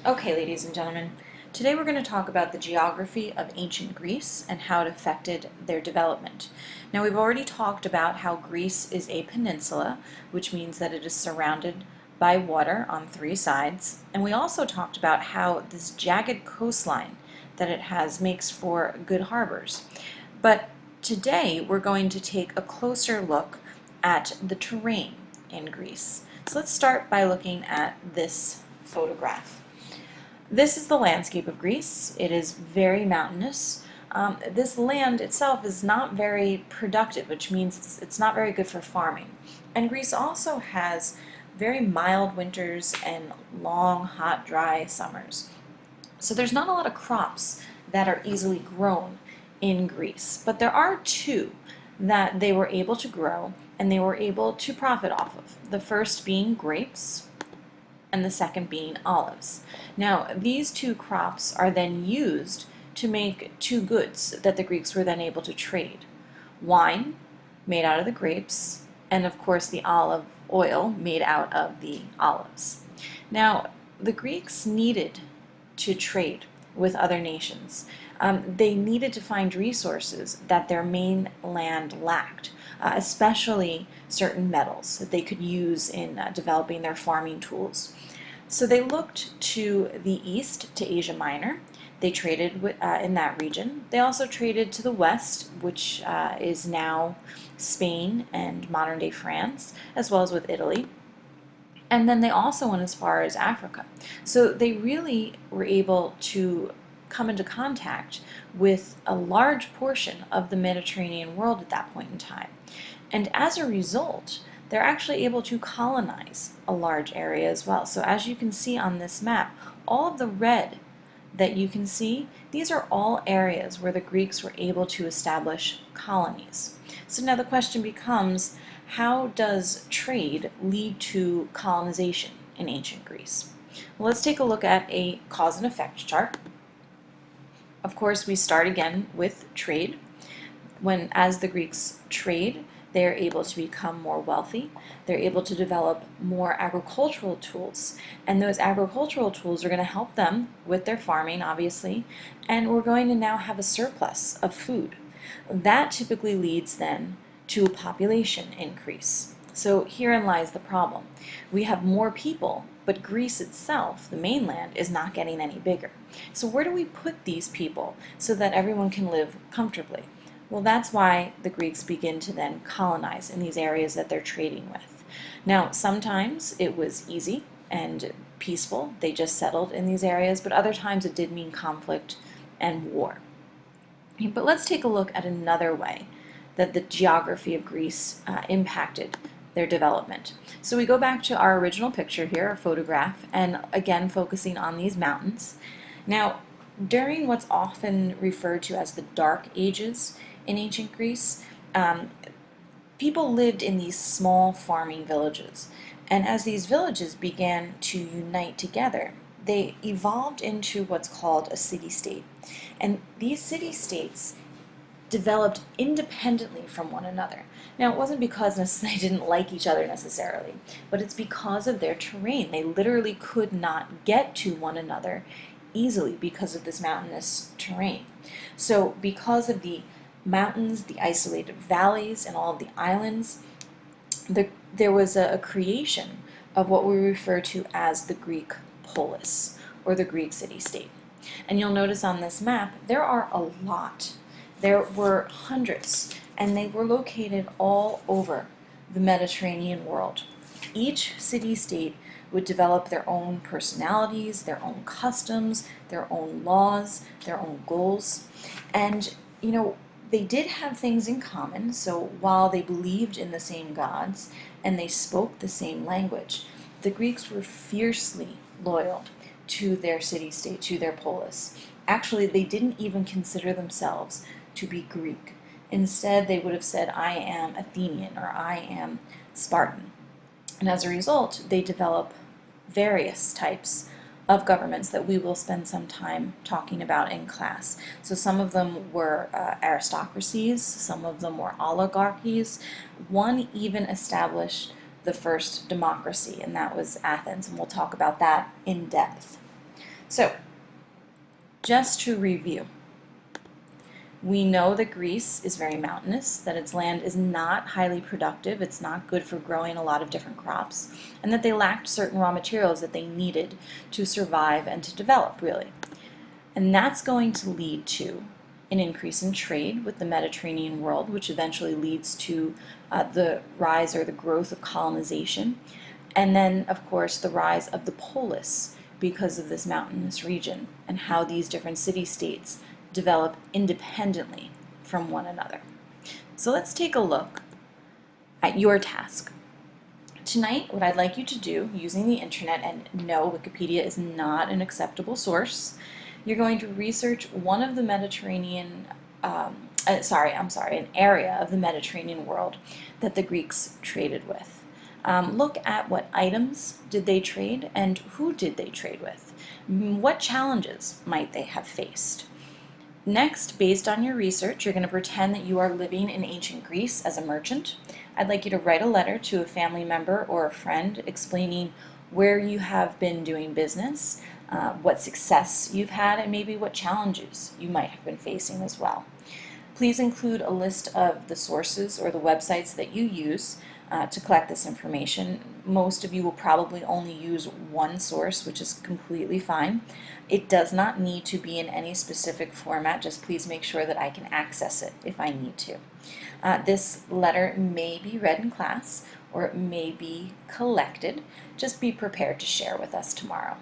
Okay, ladies and gentlemen, today we're going to talk about the geography of ancient Greece and how it affected their development. Now, we've already talked about how Greece is a peninsula, which means that it is surrounded by water on three sides, and we also talked about how this jagged coastline that it has makes for good harbors. But today we're going to take a closer look at the terrain in Greece. So let's start by looking at this photograph. This is the landscape of Greece. It is very mountainous. This land itself is not very productive, which means it's not very good for farming. And Greece also has very mild winters and long, hot, dry summers. So there's not a lot of crops that are easily grown in Greece, but there are two that they were able to grow and they were able to profit off of. The first being grapes, and the second being olives. Now, these two crops are then used to make two goods that the Greeks were then able to trade. Wine, made out of the grapes, and of course the olive oil made out of the olives. Now, the Greeks needed to trade with other nations. They needed to find resources that their mainland lacked, especially certain metals that they could use in developing their farming tools. So they looked to the east, to Asia Minor. They traded in that region. They also traded to the west, which is now Spain and modern-day France, as well as with Italy. And then they also went as far as Africa. So they really were able to come into contact with a large portion of the Mediterranean world at that point in time. And as a result, they're actually able to colonize a large area as well. So as you can see on this map, all of the red that you can see, these are all areas where the Greeks were able to establish colonies. So now the question becomes, how does trade lead to colonization in ancient Greece? Well, let's take a look at a cause and effect chart. Of course, we start again with trade. As the Greeks trade, they're able to become more wealthy. They're able to develop more agricultural tools. And those agricultural tools are going to help them with their farming, obviously. And we're going to now have a surplus of food. That typically leads then to a population increase. So herein lies the problem. We have more people, but Greece itself, the mainland, is not getting any bigger. So where do we put these people so that everyone can live comfortably? Well, that's why the Greeks begin to then colonize in these areas that they're trading with. Now, sometimes it was easy and peaceful. They just settled in these areas, but other times it did mean conflict and war. But let's take a look at another way that the geography of Greece impacted their development. So we go back to our original picture here, our photograph, and again focusing on these mountains. Now, during what's often referred to as the Dark Ages in ancient Greece, people lived in these small farming villages. And as these villages began to unite together, they evolved into what's called a city-state. And these city-states developed independently from one another. Now, it wasn't because they didn't like each other necessarily, but it's because of their terrain. They literally could not get to one another easily because of this mountainous terrain. So because of the mountains, the isolated valleys, and all of the islands, there was a creation of what we refer to as the Greek polis, or the Greek city-state. And you'll notice on this map, there are a lot. There were hundreds, and they were located all over the Mediterranean world. Each city-state would develop their own personalities, their own customs, their own laws, their own goals. And, they did have things in common, so while they believed in the same gods and they spoke the same language, the Greeks were fiercely loyal to their city-state, to their polis. Actually, they didn't even consider themselves to be Greek. Instead, they would have said, I am Athenian, or I am Spartan. And as a result, they develop various types of governments that we will spend some time talking about in class. So some of them were aristocracies, some of them were oligarchies. One even established the first democracy, and that was Athens, and we'll talk about that in depth. So, just to review, we know that Greece is very mountainous, that its land is not highly productive, it's not good for growing a lot of different crops, and that they lacked certain raw materials that they needed to survive and to develop, really. And that's going to lead to an increase in trade with the Mediterranean world, which eventually leads to the rise or the growth of colonization. And then, of course, the rise of the polis because of this mountainous region and how these different city-states develop independently from one another. So let's take a look at your task. Tonight, what I'd like you to do using the internet, and no, Wikipedia is not an acceptable source, you're going to research one of the Mediterranean, an area of the Mediterranean world that the Greeks traded with. Look at what items did they trade and who did they trade with. What challenges might they have faced? Next, based on your research, you're going to pretend that you are living in ancient Greece as a merchant. I'd like you to write a letter to a family member or a friend explaining where you have been doing business, what success you've had, and maybe what challenges you might have been facing as well. Please include a list of the sources or the websites that you use to collect this information. Most of you will probably only use one source, which is completely fine. It does not need to be in any specific format, just please make sure that I can access it if I need to. This letter may be read in class or it may be collected. Just be prepared to share with us tomorrow.